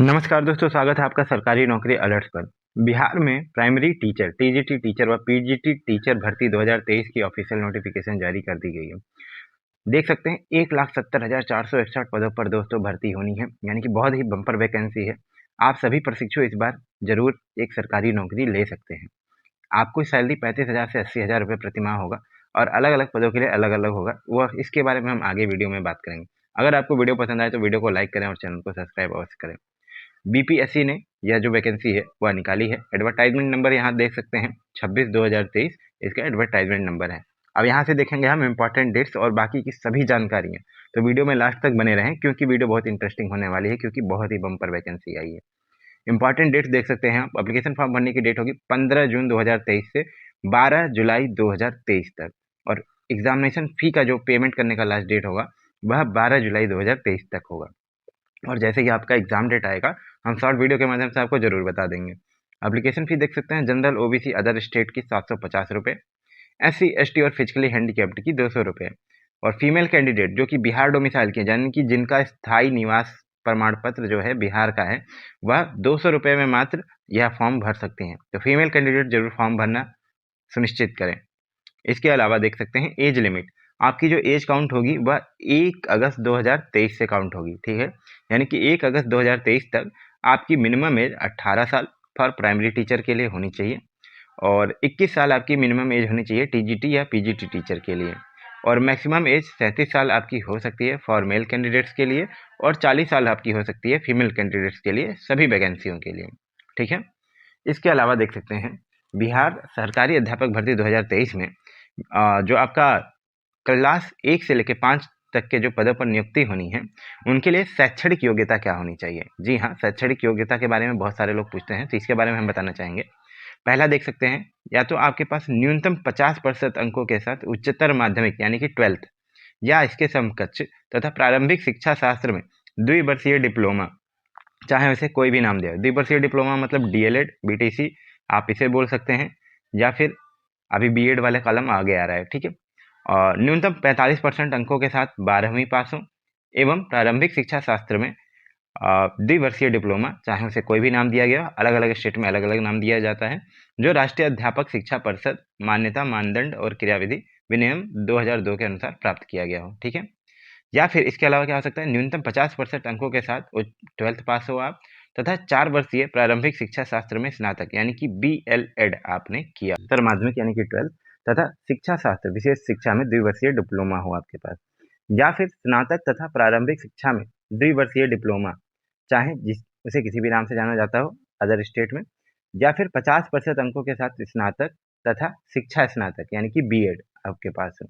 नमस्कार दोस्तों, स्वागत है आपका सरकारी नौकरी अलर्ट्स पर। बिहार में प्राइमरी टीचर, टीजीटी टीचर व पीजीटी टीचर भर्ती 2023 की ऑफिशियल नोटिफिकेशन जारी कर दी गई है। देख सकते हैं 1,70,461 पदों पर दोस्तों भर्ती होनी है, यानी कि बहुत ही बम्पर वैकेंसी है। आप सभी प्रशिक्षु इस बार जरूर एक सरकारी नौकरी ले सकते हैं। आपको सैलरी 35,000 से 80,000 रुपये प्रतिमाह होगा और अलग अलग पदों के लिए अलग अलग होगा। वह इसके बारे में हम आगे वीडियो में बात करेंगे। अगर आपको वीडियो पसंद आए तो वीडियो को लाइक करें और चैनल को सब्सक्राइब अवश्य करें। बीपीएससी ने यह जो वैकेंसी है वह निकाली है। एडवर्टाइजमेंट नंबर यहाँ देख सकते हैं 26/2023 इसका एडवर्टाइजमेंट नंबर है। अब यहाँ से देखेंगे हम इम्पॉर्टेंट डेट्स और बाकी की सभी जानकारियाँ। तो वीडियो में लास्ट तक बने रहें क्योंकि वीडियो बहुत इंटरेस्टिंग होने वाली है, क्योंकि बहुत ही बम्पर वैकेंसी आई है। इंपॉर्टेंट डेट्स देख सकते हैं आप। एप्लीकेशन फॉर्म भरने की डेट होगी 15 जून 2023 से 12 जुलाई 2023 तक, और एग्जामिनेशन फी का जो पेमेंट करने का लास्ट डेट होगा वह 12 जुलाई 2023 तक होगा। और जैसे ही आपका एग्जाम डेट आएगा हम शॉर्ट वीडियो के माध्यम से आपको जरूर बता देंगे। एप्लीकेशन फी देख सकते हैं जनरल, ओबीसी, अदर स्टेट की 750 रुपये, SC ST और फिजिकली हैंडीकैप्ड की 200 रुपये, और फीमेल कैंडिडेट जो कि बिहार डोमिसाइल के, यानी कि जिनका स्थायी निवास प्रमाण पत्र जो है बिहार का है, वह 200 रुपये में मात्र यह फॉर्म भर सकते हैं। तो फीमेल कैंडिडेट जरूर फॉर्म भरना सुनिश्चित करें। इसके अलावा देख सकते हैं एज लिमिट, आपकी जो एज काउंट होगी वह 1 अगस्त 2023 से काउंट होगी, ठीक है। यानी कि 1 अगस्त 2023 तक आपकी मिनिमम एज 18 साल फॉर प्राइमरी टीचर के लिए होनी चाहिए, और 21 साल आपकी मिनिमम एज होनी चाहिए टीजीटी या पीजीटी टीचर के लिए, और मैक्सिमम एज 37 साल आपकी हो सकती है फॉर मेल कैंडिडेट्स के लिए, और 40 साल आपकी हो सकती है फीमेल कैंडिडेट्स के लिए, सभी वैकेंसियों के लिए, ठीक है। इसके अलावा देख सकते हैं बिहार सरकारी अध्यापक भर्ती 2023 में जो आपका क्लास 1 से लेकर 5 तक के जो पदों पर नियुक्ति होनी है, उनके लिए शैक्षणिक योग्यता क्या होनी चाहिए। जी हाँ, शैक्षणिक योग्यता के बारे में बहुत सारे लोग पूछते हैं, तो इसके बारे में हम बताना चाहेंगे। पहला देख सकते हैं, या तो आपके पास न्यूनतम 50% अंकों के साथ उच्चतर माध्यमिक यानी कि 12th या इसके समकक्ष तथा प्रारंभिक शिक्षा शास्त्र में द्विवर्षीय डिप्लोमा, चाहे उसे कोई भी नाम दिया। द्विवर्षीय डिप्लोमा मतलब डीएलएड, बीटीसी आप इसे बोल सकते हैं, या फिर अभी बीएड वाले कॉलम आगे आ रहा है, ठीक है। और न्यूनतम 45% अंकों के साथ 12वीं पास हो, एवं प्रारंभिक शिक्षा शास्त्र में द्विवर्षीय डिप्लोमा, चाहे उसे कोई भी नाम दिया गया, अलग अलग स्टेट में अलग अलग नाम दिया जाता है, जो राष्ट्रीय अध्यापक शिक्षा परिषद मान्यता मानदंड और क्रियाविधि विनियम 2002 के अनुसार प्राप्त किया गया हो, ठीक है। या फिर इसके अलावा क्या हो सकता है, न्यूनतम 50% अंकों के साथ 12th पास हो आप, तथा 4 वर्षीय प्रारंभिक शिक्षा शास्त्र में स्नातक यानी कि BLED आपने किया, उत्तर माध्यमिक यानी कि 12th, तथा शिक्षा शास्त्र विशेष शिक्षा में द्विवर्षीय डिप्लोमा हो आपके पास, या फिर स्नातक तथा प्रारंभिक शिक्षा में द्विवर्षीय डिप्लोमा, चाहे जिस उसे किसी भी नाम से जाना जाता हो अदर स्टेट में, या फिर 50% अंकों के साथ स्नातक तथा शिक्षा स्नातक यानी कि BEd आपके पास हो,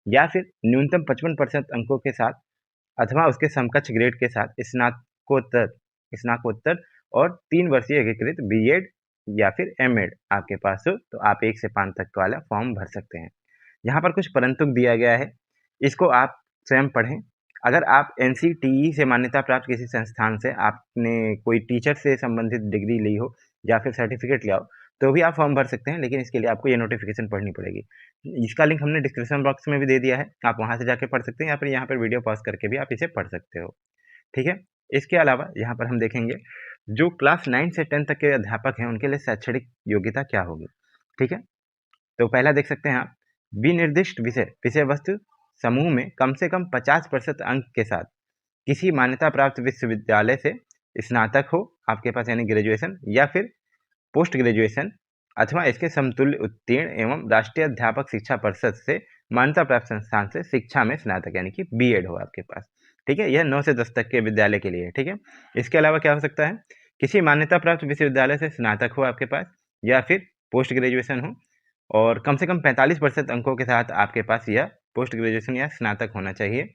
या फिर न्यूनतम 55% अंकों के साथ अथवा उसके समकक्ष ग्रेड के साथ स्नातकोत्तर स्नातकोत्तर और 3 वर्षीय एकीकृत BEd या फिर MEd आपके पास हो, तो आप 1 से 5 तक वाला फॉर्म भर सकते हैं। यहाँ पर कुछ परंतु दिया गया है, इसको आप स्वयं पढ़ें। अगर आप NCTE से मान्यता प्राप्त किसी संस्थान से आपने कोई टीचर से संबंधित डिग्री ली हो या फिर सर्टिफिकेट लिया हो, तो भी आप फॉर्म भर सकते हैं, लेकिन इसके लिए आपको ये नोटिफिकेशन पढ़नी पड़ेगी। इसका लिंक हमने डिस्क्रिप्शन बॉक्स में भी दे दिया है, आप वहाँ से जाके पढ़ सकते हैं, या फिर यहाँ पर वीडियो पॉज करके भी आप इसे पढ़ सकते हो, ठीक है। इसके अलावा यहाँ पर हम देखेंगे जो क्लास 9 से 10 तक के अध्यापक हैं उनके लिए शैक्षणिक योग्यता क्या होगी, ठीक है। तो पहला देख सकते हैं आप, विनिर्दिष्ट विषय वस्तु समूह में कम से कम 50% अंक के साथ किसी मान्यता प्राप्त विश्वविद्यालय से स्नातक हो आपके पास यानी ग्रेजुएशन, या फिर पोस्ट ग्रेजुएशन अथवा इसके समतुल्य उत्तीर्ण एवं राष्ट्रीय अध्यापक शिक्षा परिषद से मान्यता प्राप्त संस्थान से शिक्षा में स्नातक यानी कि BEd हो आपके पास, ठीक है। यह 9 से 10 तक के विद्यालय के लिए, ठीक है। इसके अलावा क्या हो सकता है, किसी मान्यता प्राप्त विश्वविद्यालय से स्नातक हो आपके पास, या फिर पोस्ट ग्रेजुएशन हो, और कम से कम 45% अंकों के साथ आपके पास यह पोस्ट ग्रेजुएशन या स्नातक होना चाहिए,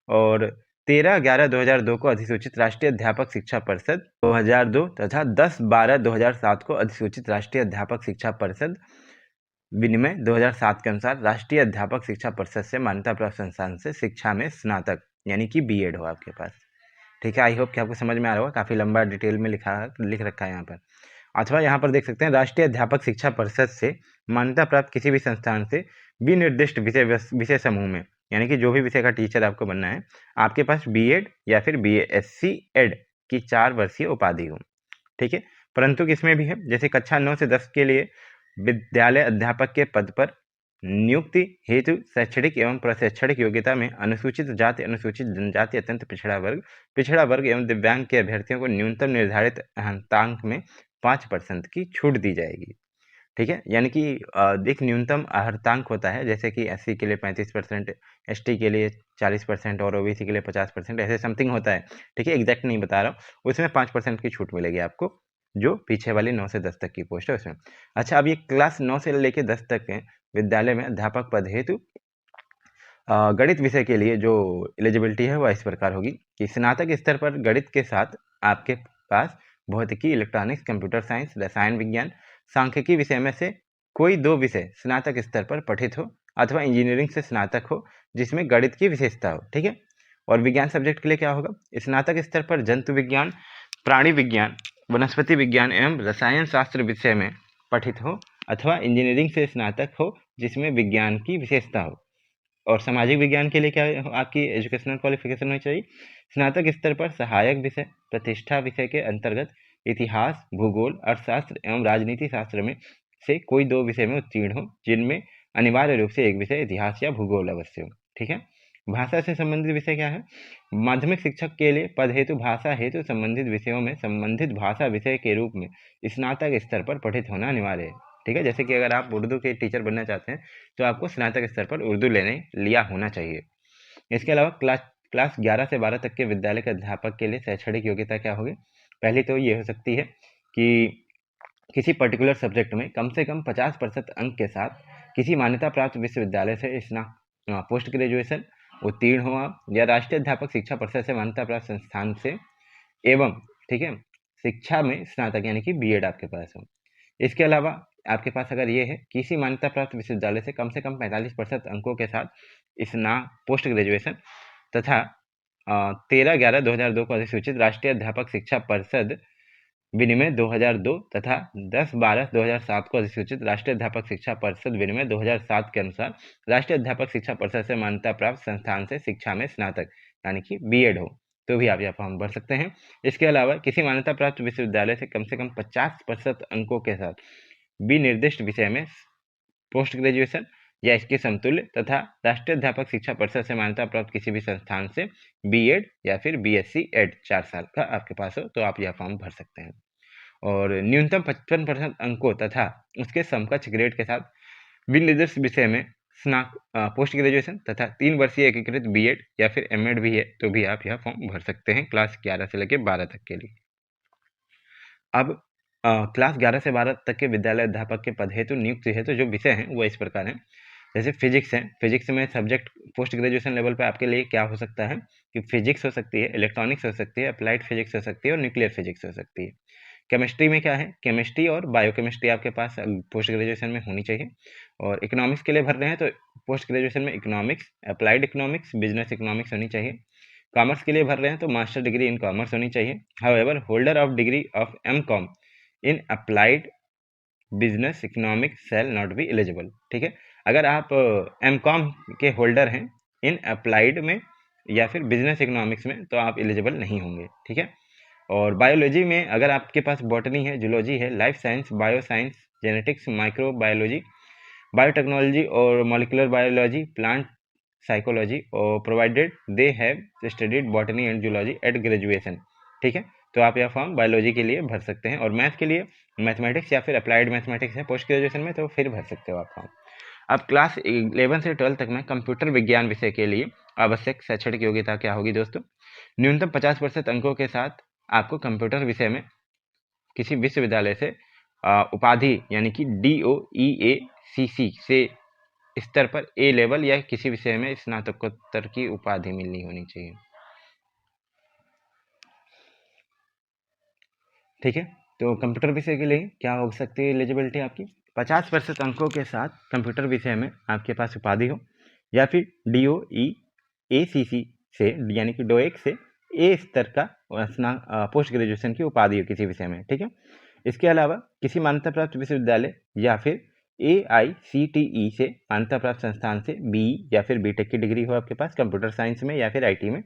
और 13/11/2002 को अधिसूचित राष्ट्रीय अध्यापक शिक्षा परिषद 2002 तथा 10/12/2007 को अधिसूचित राष्ट्रीय अध्यापक शिक्षा परिषद विनिमय 2007 के अनुसार राष्ट्रीय अध्यापक शिक्षा परिषद से मान्यता प्राप्त संस्थान से शिक्षा में स्नातक यानी कि BEd हो आपके पास, ठीक है। आई होप कि आपको समझ में आ रहा होगा, काफ़ी लंबा डिटेल में लिख रखा है यहाँ पर। अथवा यहाँ पर देख सकते हैं राष्ट्रीय अध्यापक शिक्षा परिषद से मान्यता प्राप्त किसी भी संस्थान से विनिर्दिष्ट विषय समूह में, यानी कि जो भी विषय का टीचर आपको बनना है, आपके पास BEd या फिर BSc ED की 4 वर्षीय उपाधि हो। ठीक है, परंतु किसमें भी है, जैसे कक्षा 9 से 10 के लिए विद्यालय अध्यापक के पद पर नियुक्ति हेतु शैक्षणिक एवं प्रशैक्षणिक योग्यता में अनुसूचित जाति, अनुसूचित जनजाति, अत्यंत पिछड़ा वर्ग एवं दिव्यांग के अभ्यर्थियों को न्यूनतम निर्धारित अंक में 5% की छूट दी जाएगी। ठीक है, यानी कि एक न्यूनतम अर्हतांक होता है, जैसे कि एससी के लिए 35%, एसटी के लिए 40% और ओबीसी के लिए 50%, ऐसे समथिंग होता है। ठीक है, एग्जैक्ट नहीं बता रहा हूँ। उसमें 5% की छूट मिलेगी आपको, जो पीछे वाली 9 से 10 तक की पोस्ट है उसमें। अच्छा, अब ये क्लास 9 से लेकर 10 तक के विद्यालय में अध्यापक पद हेतु गणित विषय के लिए जो एलिजिबिलिटी है वह इस प्रकार होगी कि स्नातक स्तर पर गणित के साथ आपके पास भौतिकी, इलेक्ट्रॉनिक्स, कंप्यूटर साइंस, रसायन विज्ञान, सांख्यिकी विषय में से कोई 2 विषय स्नातक स्तर पर पठित हो अथवा इंजीनियरिंग से स्नातक हो जिसमें गणित की विशेषता हो। ठीक है, और विज्ञान सब्जेक्ट के लिए क्या होगा, स्नातक स्तर पर जंतु विज्ञान, प्राणी विज्ञान, वनस्पति विज्ञान एवं रसायन शास्त्र विषय में पठित हो अथवा इंजीनियरिंग से स्नातक हो जिसमें विज्ञान की विशेषता हो। और सामाजिक विज्ञान के लिए क्या आपकी एजुकेशनल क्वालिफिकेशन होनी चाहिए, स्नातक स्तर पर सहायक विषय, प्रतिष्ठा विषय के अंतर्गत इतिहास, भूगोल, अर्थशास्त्र एवं राजनीति शास्त्र में से कोई 2 विषय में उत्तीर्ण हो जिनमें अनिवार्य रूप से एक विषय इतिहास या भूगोल अवश्य हो। ठीक है, भाषा से संबंधित विषय क्या है, माध्यमिक शिक्षक के लिए पद हेतु भाषा हेतु संबंधित विषयों में संबंधित भाषा विषय के रूप में स्नातक स्तर पर पठित होना अनिवार्य है। ठीक है, जैसे कि अगर आप उर्दू के टीचर बनना चाहते हैं तो आपको स्नातक स्तर पर उर्दू लिया होना चाहिए। इसके अलावा क्लास 11 से 12 तक के विद्यालय के अध्यापक के लिए शैक्षणिक योग्यता क्या होगी, पहली तो ये हो सकती है कि किसी पर्टिकुलर सब्जेक्ट में कम से कम 50% अंक के साथ किसी मान्यता प्राप्त विश्वविद्यालय से पोस्ट ग्रेजुएशन उत्तीर्ण हो आप, या राष्ट्रीय अध्यापक शिक्षा परिषद से मान्यता प्राप्त संस्थान से एवं, ठीक है, शिक्षा में स्नातक यानी कि बीएड आपके पास हो। इसके अलावा आपके पास अगर ये है किसी मान्यता प्राप्त विश्वविद्यालय से कम 45% अंकों के साथ पोस्ट ग्रेजुएशन तथा 13/11/2002 को अधिसूचित राष्ट्रीय अध्यापक शिक्षा परिषद विनिमय 2002 तथा 10/12/2007 को अधिसूचित राष्ट्रीय अध्यापक शिक्षा परिषद विनिमय 2007 के अनुसार राष्ट्रीय अध्यापक शिक्षा परिषद से मान्यता प्राप्त संस्थान से शिक्षा में स्नातक यानी कि बीएड हो तो भी आप यह फॉर्म भर सकते हैं। इसके अलावा किसी मान्यता प्राप्त विश्वविद्यालय से कम 50% अंकों के साथ विनिर्दिष्ट विषय में पोस्ट ग्रेजुएशन या इसके समतुल्य तथा राष्ट्रीय अध्यापक शिक्षा परिषद से मान्यता प्राप्त किसी भी संस्थान से बीएड या फिर बीएससी एड 4 साल का आपके पास हो तो आप यह फॉर्म भर सकते हैं। और न्यूनतम 55% अंकों तथा उसके समकक्ष ग्रेड के साथ विनिर्दिष्ट विषय में पोस्ट ग्रेजुएशन तथा 3 वर्षीय एकीकृत बीएड या फिर एमएड भी है तो भी आप यह फॉर्म भर सकते हैं क्लास 11 से लेकर 12 तक के लिए। अब क्लास 11 से 12 तक के विद्यालय अध्यापक के पद हेतु नियुक्ति हेतु जो विषय हैं वो इस प्रकार हैं, जैसे फिजिक्स है, फिजिक्स में सब्जेक्ट पोस्ट ग्रेजुएशन लेवल पे आपके लिए क्या हो सकता है कि फिजिक्स हो सकती है, इलेक्ट्रॉनिक्स हो सकती है, अप्लाइड फिजिक्स हो सकती है और न्यूक्लियर फिजिक्स हो सकती है। केमिस्ट्री में क्या है, केमिस्ट्री और बायोकेमिस्ट्री आपके पास पोस्ट ग्रेजुएशन में होनी चाहिए। और इकोनॉमिक्स के लिए भर रहे हैं तो पोस्ट ग्रेजुएशन में economics, applied economics, business economics होनी चाहिए। कॉमर्स के लिए भर रहे हैं तो मास्टर डिग्री इन कॉमर्स होनी चाहिए। However holder of degree of MCom in applied business economics shall not be eligible. ठीक है, अगर आप एमकॉम के होल्डर हैं इन अप्लाइड में या फिर बिजनेस इकोनॉमिक्स में तो आप एलिजिबल नहीं होंगे। ठीक है, और बायोलॉजी में अगर आपके पास बॉटनी है, जूलॉजी है, life science, bio science, genetics, microbiology, biotechnology और मॉलिकुलर बायोलॉजी, प्लांट साइकोलॉजी और provided they have studied botany and zoology at graduation. ठीक है, तो आप यह फॉर्म बायोलॉजी के लिए भर सकते हैं। और मैथ के लिए मैथमेटिक्स या फिर अप्लाइड मैथमेटिक्स है पोस्ट ग्रेजुएशन में तो फिर भर सकते हो आप फॉर्म। अब क्लास 11 से 12 तक में कंप्यूटर विज्ञान विषय के लिए आवश्यक शैक्षणिक योग्यता क्या होगी दोस्तों, न्यूनतम 50% अंकों के साथ आपको कंप्यूटर विषय में किसी विश्वविद्यालय से उपाधि यानी कि DOEACC से स्तर पर ए लेवल या किसी विषय में स्नातकोत्तर की उपाधि मिलनी होनी चाहिए। ठीक है, तो कंप्यूटर विषय के लिए क्या हो सकती है एलिजिबिलिटी आपकी, 50% अंकों के साथ कंप्यूटर विषय में आपके पास उपाधि हो या फिर DOEACC से यानी कि डोएक से ए स्तर का पोस्ट ग्रेजुएशन की उपाधि हो किसी विषय में। ठीक है, इसके अलावा किसी मान्यता प्राप्त विश्वविद्यालय या फिर AICTE से मान्यता प्राप्त संस्थान से BE या फिर बीटेक की डिग्री हो आपके पास कंप्यूटर साइंस में या फिर IT में,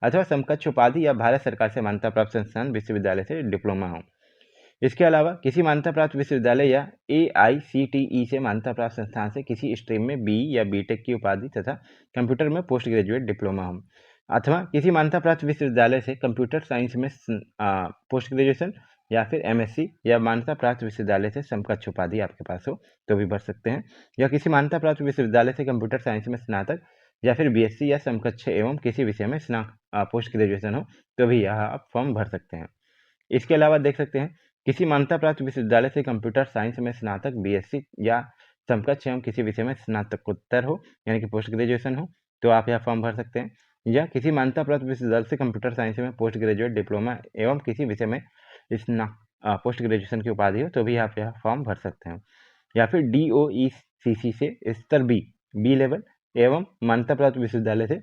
अथवा समकक्ष उपाधि या भारत सरकार से मान्यता प्राप्त संस्थान विश्वविद्यालय से डिप्लोमा हो। इसके अलावा किसी मान्यता प्राप्त विश्वविद्यालय या AICTE से मान्यता प्राप्त संस्थान से किसी स्ट्रीम में BE या BTech की उपाधि तथा कंप्यूटर में पोस्ट ग्रेजुएट डिप्लोमा हो, अथवा किसी मान्यता प्राप्त विश्वविद्यालय से कंप्यूटर साइंस में पोस्ट ग्रेजुएशन या फिर MSc या मान्यता प्राप्त विश्वविद्यालय से समकक्ष उपाधि आपके पास हो तो भी भर सकते हैं, या किसी मान्यता प्राप्त विश्वविद्यालय से कंप्यूटर साइंस में स्नातक या फिर BSc या समकक्ष एवं किसी विषय में पोस्ट ग्रेजुएशन हो तो भी यह आप फॉर्म भर सकते हैं। इसके अलावा देख सकते हैं किसी मान्यता प्राप्त विश्वविद्यालय से कंप्यूटर साइंस में स्नातक BSc या समकक्ष एवं किसी विषय में स्नातकोत्तर हो यानी कि पोस्ट ग्रेजुएशन हो तो आप यह फॉर्म भर सकते हैं, या किसी मान्यता प्राप्त विश्वविद्यालय से कंप्यूटर साइंस में पोस्ट ग्रेजुएट डिप्लोमा एवं किसी विषय में पोस्ट ग्रेजुएशन की उपाधि हो तो भी आप यह फॉर्म भर सकते हैं, या फिर DOECC से स्तर बी लेवल एवं मान्यता प्राप्त विश्वविद्यालय से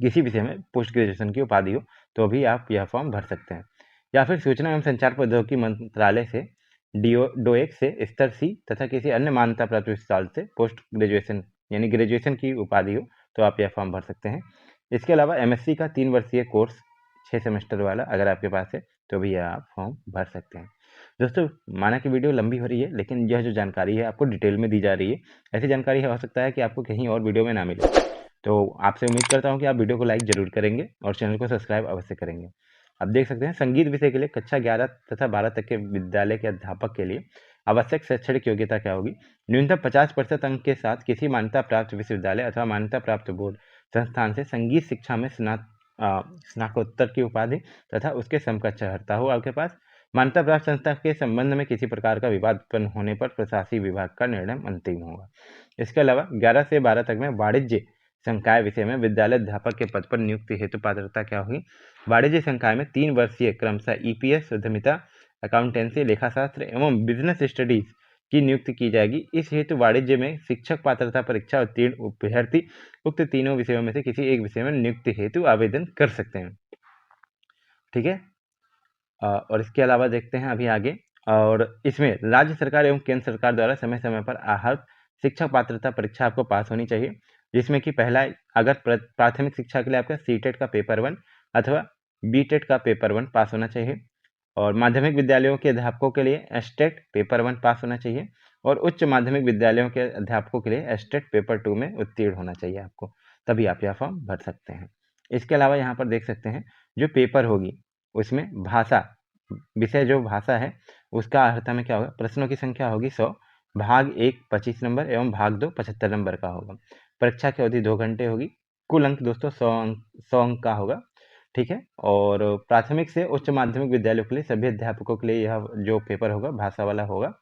किसी विषय में पोस्ट ग्रेजुएशन की उपाधि हो तो भी आप यह फॉर्म भर सकते हैं, या फिर सूचना एवं संचार प्रौद्योगिकी मंत्रालय से DOEC से स्तर C तथा किसी अन्य मान्यता प्राप्त विश्वविद्यालय से पोस्ट ग्रेजुएशन यानी ग्रेजुएशन की उपाधि हो तो आप यह फॉर्म भर सकते हैं। इसके अलावा MSc का 3 वर्षीय कोर्स 6 सेमेस्टर वाला अगर आपके पास है तो भी यह आप फॉर्म भर सकते हैं। दोस्तों माना कि वीडियो लंबी हो रही है लेकिन यह जो जानकारी है आपको डिटेल में दी जा रही है, ऐसी जानकारी हो सकता है कि आपको कहीं और वीडियो में ना मिले, तो आपसे उम्मीद करता हूं कि आप वीडियो को लाइक जरूर करेंगे और चैनल को सब्सक्राइब अवश्य करेंगे। अब देख सकते हैं संगीत विषय के लिए कक्षा 11 तथा 12 तक के विद्यालय के अध्यापक के लिए आवश्यक शैक्षणिक योग्यता क्या होगी, न्यूनतम 50% अंक के साथ किसी मान्यता प्राप्त विश्वविद्यालय अथवा मान्यता प्राप्त बोर्ड संस्थान से संगीत शिक्षा में स्नातकोत्तर की उपाधि तथा उसके समकक्ष अर्हता हो आपके पास। मान्यता प्राप्त संस्था के संबंध में किसी प्रकार का विवाद उत्पन्न होने पर प्रशासकीय विभाग का निर्णय अंतिम होगा। इसके अलावा 11 से 12 तक में वाणिज्य संकाय विषय में विद्यालय अध्यापक के पद पर नियुक्ति हेतु पात्रता क्या होगी, वाणिज्य संकाय में 3 वर्षीय क्रमशः EPS उद्यमिता अकाउंटेंसी लेखाशास्त्र एवं बिजनेस स्टडीज की नियुक्ति की जाएगी। इस हेतु वाणिज्य में शिक्षक पात्रता परीक्षा उत्तीर्ण अभ्यर्थी उक्त तीनों विषयों में से किसी एक विषय में नियुक्ति हेतु आवेदन कर सकते हैं। ठीक है, और इसके अलावा देखते हैं अभी आगे, और इसमें राज्य सरकार एवं केंद्र सरकार द्वारा समय समय पर आहत शिक्षक पात्रता परीक्षा आपको पास होनी चाहिए, जिसमें कि पहला अगर प्राथमिक शिक्षा के लिए आपका CTET का पेपर 1 अथवा BTET का पेपर 1 पास होना चाहिए, और माध्यमिक विद्यालयों के अध्यापकों के लिए STET पेपर 1 पास होना चाहिए, और उच्च माध्यमिक विद्यालयों के अध्यापकों के लिए STET पेपर 2 में उत्तीर्ण होना चाहिए आपको, तभी आप यह फॉर्म भर सकते हैं। इसके अलावा यहाँ पर देख सकते हैं जो पेपर होगी उसमें भाषा विषय जो भाषा है उसका अर्हता में क्या होगा, प्रश्नों की संख्या होगी 100, भाग 1 25 नंबर एवं भाग 2 75 नंबर का होगा। परीक्षा की अवधि 2 घंटे होगी। कुल अंक दोस्तों 100 अंक का होगा। ठीक है, और प्राथमिक से उच्च माध्यमिक विद्यालयों के लिए सभी अध्यापकों के लिए यह जो पेपर होगा भाषा वाला होगा।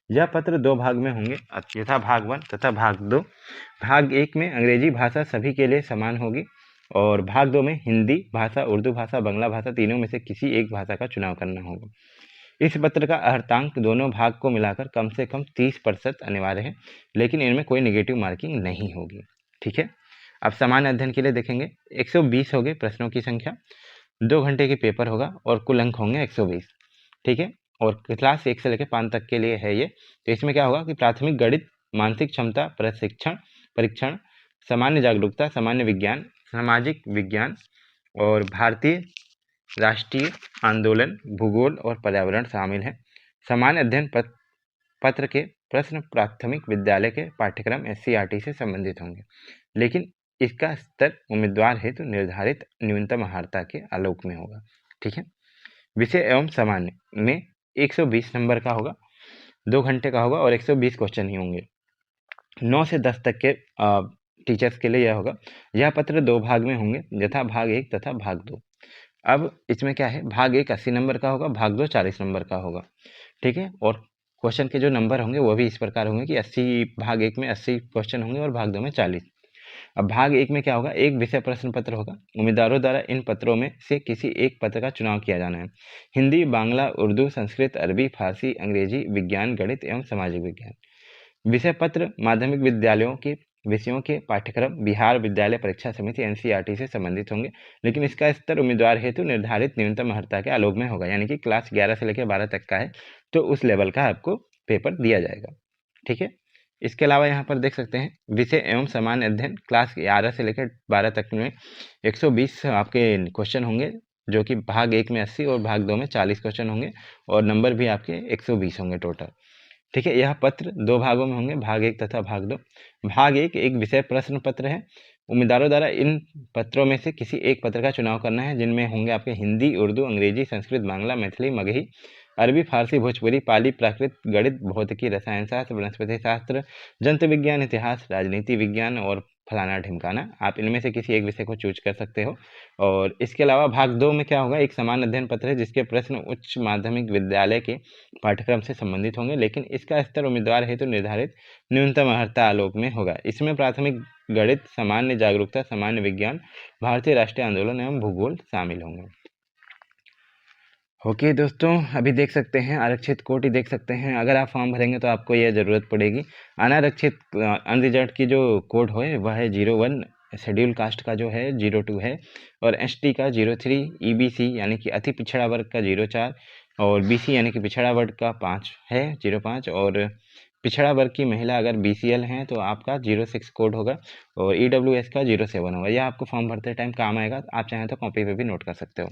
यह पत्र 2 भाग में होंगे, यथा भाग 1 तथा भाग 2। भाग 1 में अंग्रेजी भाषा सभी के लिए समान होगी, और भाग 2 में हिंदी भाषा, उर्दू भाषा, बांग्ला भाषा तीनों में से किसी एक भाषा का चुनाव करना होगा। इस पत्र का अर्हतांक दोनों भाग को मिलाकर कम से कम 30% अनिवार्य है, लेकिन इनमें कोई नेगेटिव मार्किंग नहीं होगी। ठीक है, अब सामान्य अध्ययन के लिए देखेंगे 120 हो गए प्रश्नों की संख्या, 2 घंटे के पेपर होगा और कुल अंक होंगे 120। ठीक है, और क्लास 1 से लेकर 5 तक के लिए है ये। तो इसमें क्या होगा कि प्राथमिक गणित, मानसिक क्षमता प्रशिक्षण परीक्षण, सामान्य जागरूकता, सामान्य विज्ञान, सामाजिक विज्ञान और भारतीय राष्ट्रीय आंदोलन, भूगोल और पर्यावरण शामिल है। सामान्य अध्ययन पत्र के प्रश्न प्राथमिक विद्यालय के पाठ्यक्रम SCERT से संबंधित होंगे, लेकिन इसका स्तर उम्मीदवार हेतु निर्धारित न्यूनतम अर्हता के आलोक में होगा। ठीक है, विषय एवं सामान्य में 120 नंबर का होगा, 2 घंटे का होगा और 120 क्वेश्चन ही होंगे। 9 से 10 तक के टीचर्स के लिए यह होगा। यह पत्र 2 भाग में होंगे, यथा भाग 1 तथा भाग 2। अब इसमें क्या है, भाग 1 80 नंबर का होगा, भाग 2 40 नंबर का होगा। ठीक है, और क्वेश्चन के जो नंबर होंगे वो भी इस प्रकार होंगे कि 80 भाग 1 में 80 क्वेश्चन होंगे और भाग 2 में 40। अब भाग 1 में क्या होगा, एक विषय प्रश्न पत्र होगा। उम्मीदवारों द्वारा इन पत्रों में से किसी एक पत्र का चुनाव किया जाना है। हिंदी, बांग्ला, उर्दू, संस्कृत, अरबी, फारसी, अंग्रेजी, विज्ञान, गणित एवं सामाजिक विज्ञान। विषय पत्र माध्यमिक विद्यालयों के विषयों के पाठ्यक्रम बिहार विद्यालय परीक्षा समिति NCERT से संबंधित होंगे, लेकिन इसका स्तर उम्मीदवार हेतु निर्धारित न्यूनतम अर्हता के आलोक में होगा, यानी कि क्लास 11 से लेकर 12 तक का है तो उस लेवल का आपको पेपर दिया जाएगा। ठीक है, इसके अलावा यहाँ पर देख सकते हैं विषय एवं सामान्य अध्ययन क्लास 11 से लेकर 12 तक में 120 आपके क्वेश्चन होंगे, जो कि भाग 1 में 80 और भाग 2 में 40 क्वेश्चन होंगे और नंबर भी आपके 120 होंगे टोटल। ठीक है, यह पत्र 2 भागों में होंगे, भाग 1 तथा भाग 2। भाग 1 एक विषय प्रश्न पत्र है। उम्मीदवारों द्वारा इन पत्रों में से किसी एक पत्र का चुनाव करना है, जिनमें होंगे आपके हिंदी, उर्दू, अंग्रेजी, संस्कृत, बांग्ला, मैथिली, मगही, अरबी, फारसी, भोजपुरी, पाली, प्राकृत, गणित, भौतिकी, रसायन शास्त्र, वनस्पति शास्त्र, जंतु विज्ञान, इतिहास, राजनीति विज्ञान और फलाना ढिमकाना। आप इनमें से किसी एक विषय को चूज कर सकते हो। और इसके अलावा भाग 2 में क्या होगा, एक समान अध्ययन पत्र है जिसके प्रश्न उच्च माध्यमिक विद्यालय के पाठ्यक्रम से संबंधित होंगे, लेकिन इसका स्तर उम्मीदवार हेतु निर्धारित न्यूनतम अर्हता आलोक में होगा। इसमें प्राथमिक गणित, सामान्य जागरूकता, सामान्य विज्ञान, भारतीय राष्ट्रीय आंदोलन एवं भूगोल शामिल होंगे। ओके दोस्तों, अभी देख सकते हैं आरक्षित कोटि देख सकते हैं। अगर आप फॉर्म भरेंगे तो आपको यह ज़रूरत पड़ेगी। अनारक्षित अनरिजर्व की जो कोड है वह है 01, शेड्यूल कास्ट का जो है 02 है, और एसटी का 03, ईबीसी यानी कि अति पिछड़ा वर्ग का 04, और बीसी यानी कि पिछड़ा वर्ग का 5 है 05, और पिछड़ा वर्ग की महिला अगर बीसीएल हैं तो आपका 06 कोड होगा, और ईडब्ल्यूएस का 07 होगा। यह आपको फॉर्म भरते टाइम काम आएगा, आप चाहें तो कॉपी पे भी नोट कर सकते हो।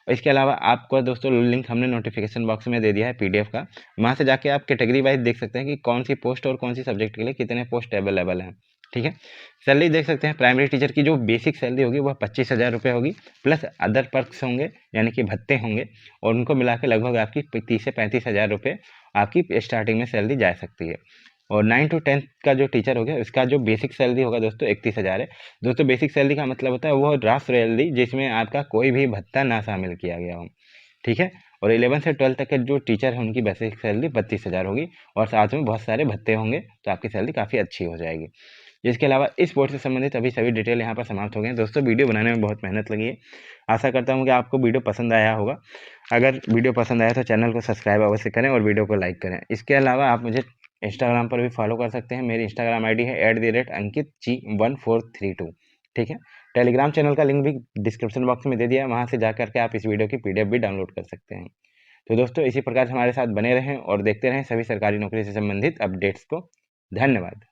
इसके अलावा आपको दोस्तों लिंक हमने नोटिफिकेशन बॉक्स में दे दिया है पीडीएफ का, वहाँ से जाके आप कैटेगरी वाइज देख सकते हैं कि कौन सी पोस्ट और कौन सी सब्जेक्ट के लिए कितने पोस्ट अवेलेबल हैं। ठीक है, सैलरी देख सकते हैं। प्राइमरी टीचर की जो बेसिक सैलरी होगी वह 25,000 रुपये होगी, प्लस अदर पर्क्स होंगे यानी कि भत्ते होंगे, और उनको मिला के लगभग आपकी 30 से 35,000 रुपये आपकी स्टार्टिंग में सैलरी जा सकती है। और 9 to 10 का जो टीचर हो गया उसका जो बेसिक सैलरी होगा दोस्तों 31,000 है। दोस्तों बेसिक सैलरी का मतलब होता है वो रास सैलरी जिसमें आपका कोई भी भत्ता ना शामिल किया गया हो। ठीक है, और 11 से 12 तक के जो टीचर हैं उनकी बेसिक सैलरी 32,000 होगी, और साथ में बहुत सारे भत्ते होंगे, तो आपकी सैलरी काफ़ी अच्छी हो जाएगी। इसके अलावा इस पोस्ट से संबंधित अभी सभी डिटेल यहाँ पर समाप्त हो गए हैं। दोस्तों वीडियो बनाने में बहुत मेहनत लगी है, आशा करता हूँ कि आपको वीडियो पसंद आया होगा। अगर वीडियो पसंद आया तो चैनल को सब्सक्राइब अवश्य करें और वीडियो को लाइक करें। इसके अलावा आप मुझे इंस्टाग्राम पर भी फॉलो कर सकते हैं। मेरी इंस्टाग्राम आईडी है @AnkitG1432। ठीक है, टेलीग्राम चैनल का लिंक भी डिस्क्रिप्शन बॉक्स में दे दिया है, वहाँ से जा करके आप इस वीडियो की पीडीएफ भी डाउनलोड कर सकते हैं। तो दोस्तों इसी प्रकार से हमारे साथ बने रहें और देखते रहें सभी सरकारी नौकरी से संबंधित अपडेट्स को। धन्यवाद।